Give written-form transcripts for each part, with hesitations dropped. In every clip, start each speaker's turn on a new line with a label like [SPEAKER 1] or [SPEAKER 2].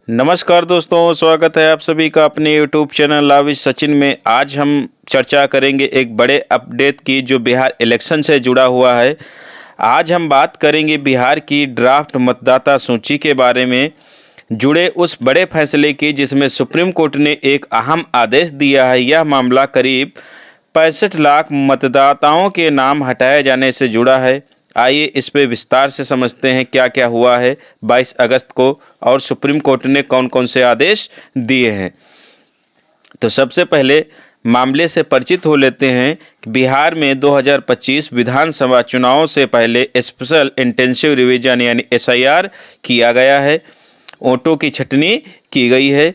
[SPEAKER 1] नमस्कार दोस्तों, स्वागत है आप सभी का अपने YouTube चैनल लाइव सचिन में। आज हम चर्चा करेंगे एक बड़े अपडेट की जो बिहार इलेक्शन से जुड़ा हुआ है। आज हम बात करेंगे बिहार की ड्राफ्ट मतदाता सूची के बारे में जुड़े उस बड़े फैसले की जिसमें सुप्रीम कोर्ट ने एक अहम आदेश दिया है। यह मामला करीब 65 लाख मतदाताओं के नाम हटाए जाने से जुड़ा है। आइए इस पे विस्तार से समझते हैं क्या क्या हुआ है 22 अगस्त को और सुप्रीम कोर्ट ने कौन कौन से आदेश दिए हैं। तो सबसे पहले मामले से परिचित हो लेते हैं कि बिहार में 2025 विधानसभा चुनाव से पहले स्पेशल इंटेंसिव रिवीजन यानी SIR किया गया है। वोटों की छटनी की गई है।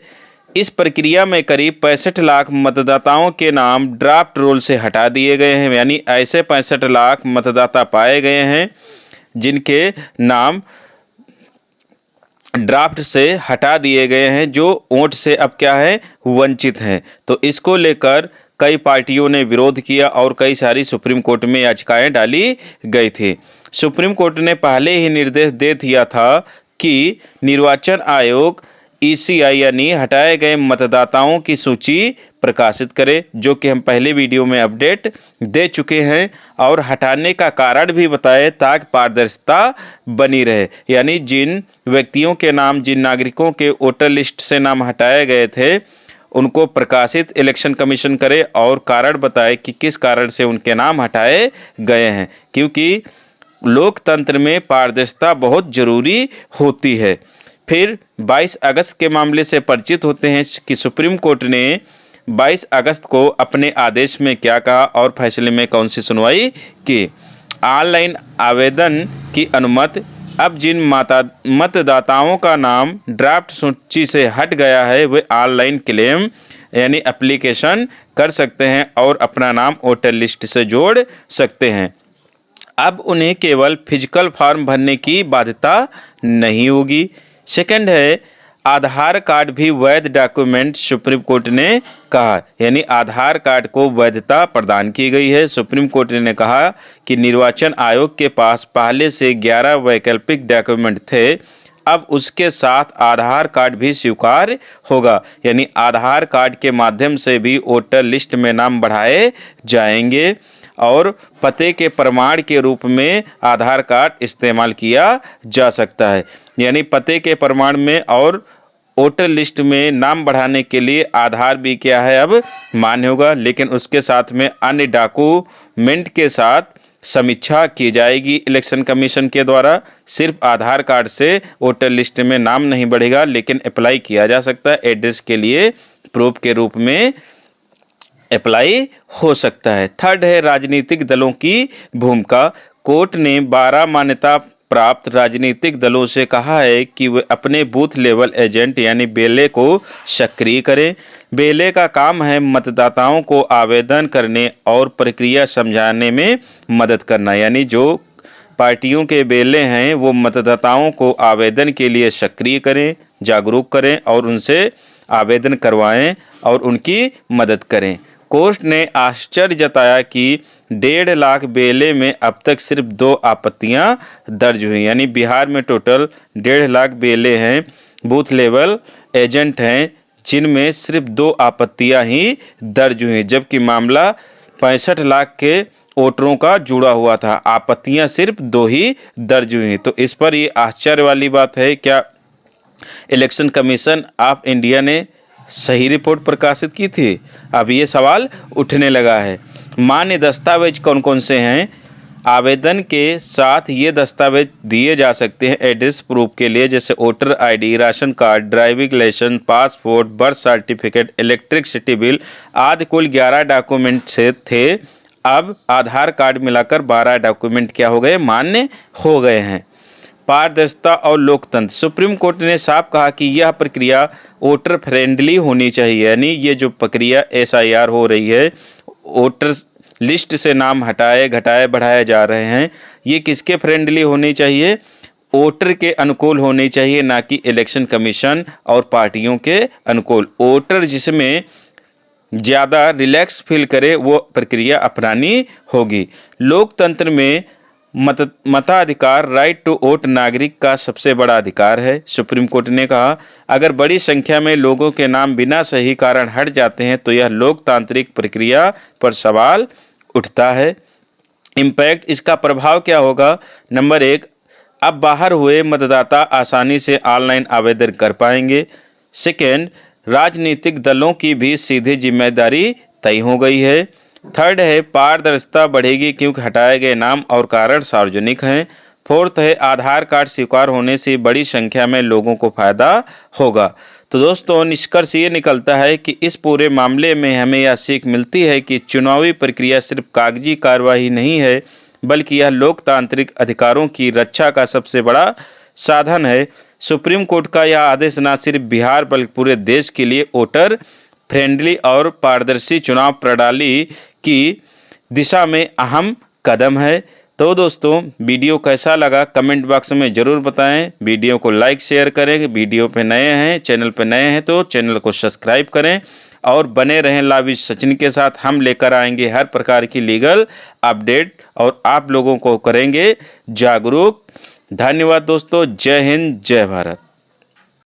[SPEAKER 1] इस प्रक्रिया में करीब 65 लाख मतदाताओं के नाम ड्राफ्ट रोल से हटा दिए गए हैं, यानी ऐसे 65 लाख मतदाता पाए गए हैं जिनके नाम ड्राफ्ट से हटा दिए गए हैं, जो वोट से अब क्या है वंचित हैं। तो इसको लेकर कई पार्टियों ने विरोध किया और कई सारी सुप्रीम कोर्ट में याचिकाएं डाली गई थी। सुप्रीम कोर्ट ने पहले ही निर्देश दे दिया था कि निर्वाचन आयोग ECI यानी हटाए गए मतदाताओं की सूची प्रकाशित करे, जो कि हम पहले वीडियो में अपडेट दे चुके हैं, और हटाने का कारण भी बताए ताकि पारदर्शिता बनी रहे। यानी जिन व्यक्तियों के नाम, जिन नागरिकों के वोटर लिस्ट से नाम हटाए गए थे, उनको प्रकाशित इलेक्शन कमीशन करे और कारण बताए कि किस कारण से उनके नाम हटाए गए हैं, क्योंकि लोकतंत्र में पारदर्शिता बहुत जरूरी होती है। फिर 22 अगस्त के मामले से परिचित होते हैं कि सुप्रीम कोर्ट ने 22 अगस्त को अपने आदेश में क्या कहा और फैसले में कौन सी सुनवाई की। ऑनलाइन आवेदन की अनुमति। अब जिन मतदाताओं का नाम ड्राफ्ट सूची से हट गया है वे ऑनलाइन क्लेम यानी एप्लीकेशन कर सकते हैं और अपना नाम वोटर लिस्ट से जोड़ सकते हैं। अब उन्हें केवल फिजिकल फॉर्म भरने की बाध्यता नहीं होगी। सेकंड है आधार कार्ड भी वैध डॉक्यूमेंट, सुप्रीम कोर्ट ने कहा, यानी आधार कार्ड को वैधता प्रदान की गई है। सुप्रीम कोर्ट ने कहा कि निर्वाचन आयोग के पास पहले से 11 वैकल्पिक डॉक्यूमेंट थे, अब उसके साथ आधार कार्ड भी स्वीकार होगा, यानी आधार कार्ड के माध्यम से भी वोटर लिस्ट में नाम बढ़ाए जाएंगे और पते के प्रमाण के रूप में आधार कार्ड इस्तेमाल किया जा सकता है। यानी पते के प्रमाण में और वोटर लिस्ट में नाम बढ़ाने के लिए आधार भी क्या है अब मान्य होगा, लेकिन उसके साथ में अन्य डॉक्यूमेंट के साथ समीक्षा की जाएगी इलेक्शन कमीशन के द्वारा। सिर्फ आधार कार्ड से वोटर लिस्ट में नाम नहीं बढ़ेगा, लेकिन अप्लाई किया जा सकता है। एड्रेस के लिए प्रूफ के रूप में अप्लाई हो सकता है। थर्ड है राजनीतिक दलों की भूमिका। कोर्ट ने 12 मान्यता प्राप्त राजनीतिक दलों से कहा है कि वे अपने बूथ लेवल एजेंट यानी बेले को सक्रिय करें। बेले का काम है मतदाताओं को आवेदन करने और प्रक्रिया समझाने में मदद करना, यानी जो पार्टियों के बेले हैं वो मतदाताओं को आवेदन के लिए सक्रिय करें, जागरूक करें और उनसे आवेदन करवाएं और उनकी मदद करें। कोर्ट ने आश्चर्य जताया कि 1.5 लाख बेले में अब तक सिर्फ 2 आपत्तियां दर्ज हुई, यानी बिहार में टोटल 1.5 लाख बेले हैं, बूथ लेवल एजेंट हैं, जिनमें सिर्फ 2 आपत्तियां ही दर्ज हुई, जबकि मामला 65 लाख के वोटरों का जुड़ा हुआ था। आपत्तियां सिर्फ 2 ही दर्ज हुई। तो इस पर ये आश्चर्य वाली बात है, क्या इलेक्शन कमीशन ऑफ इंडिया ने सही रिपोर्ट प्रकाशित की थी? अब ये सवाल उठने लगा है। मान्य दस्तावेज कौन कौन से हैं? आवेदन के साथ ये दस्तावेज दिए जा सकते हैं एड्रेस प्रूफ के लिए, जैसे voter ID, ration card, driving licence, passport, birth certificate, electricity bill आदि। कुल 11 डॉक्यूमेंट से थे, अब आधार कार्ड मिलाकर 12 डॉक्यूमेंट क्या हो गए, मान्य हो गए हैं। पारदर्शिता और लोकतंत्र। सुप्रीम कोर्ट ने साफ कहा कि यह प्रक्रिया वोटर फ्रेंडली होनी चाहिए, यानी ये जो प्रक्रिया SIR हो रही है, वोटर लिस्ट से नाम हटाए घटाए बढ़ाए जा रहे हैं, ये किसके फ्रेंडली होनी चाहिए? वोटर के अनुकूल होनी चाहिए, ना कि इलेक्शन कमीशन और पार्टियों के अनुकूल। वोटर जिसमें ज़्यादा रिलैक्स फील करे वो प्रक्रिया अपनानी होगी। लोकतंत्र में मताधिकार राइट टू वोट नागरिक का सबसे बड़ा अधिकार है। सुप्रीम कोर्ट ने कहा अगर बड़ी संख्या में लोगों के नाम बिना सही कारण हट जाते हैं तो यह लोकतांत्रिक प्रक्रिया पर सवाल उठता है। इम्पैक्ट, इसका प्रभाव क्या होगा? नंबर 1, अब बाहर हुए मतदाता आसानी से ऑनलाइन आवेदन कर पाएंगे। सेकेंड, राजनीतिक दलों की भी सीधी जिम्मेदारी तय हो गई है। थर्ड है, पारदर्शिता बढ़ेगी क्योंकि हटाए गए नाम और कारण सार्वजनिक हैं। फोर्थ है, आधार कार्ड स्वीकार होने से बड़ी संख्या में लोगों को फायदा होगा। तो दोस्तों, निष्कर्ष ये निकलता है कि इस पूरे मामले में हमें यह सीख मिलती है कि चुनावी प्रक्रिया सिर्फ कागजी कार्रवाई नहीं है, बल्कि यह लोकतांत्रिक अधिकारों की रक्षा का सबसे बड़ा साधन है। सुप्रीम कोर्ट का यह आदेश न सिर्फ बिहार बल्कि पूरे देश के लिए वोटर फ्रेंडली और पारदर्शी चुनाव प्रणाली की दिशा में अहम कदम है। तो दोस्तों, वीडियो कैसा लगा कमेंट बॉक्स में ज़रूर बताएं। वीडियो को लाइक शेयर करें। वीडियो पे नए हैं, चैनल पे नए हैं तो चैनल को सब्सक्राइब करें और बने रहें लाइव सचिन के साथ। हम लेकर आएंगे हर प्रकार की लीगल अपडेट और आप लोगों को करेंगे जागरूक। धन्यवाद दोस्तों। जय हिंद, जय भारत।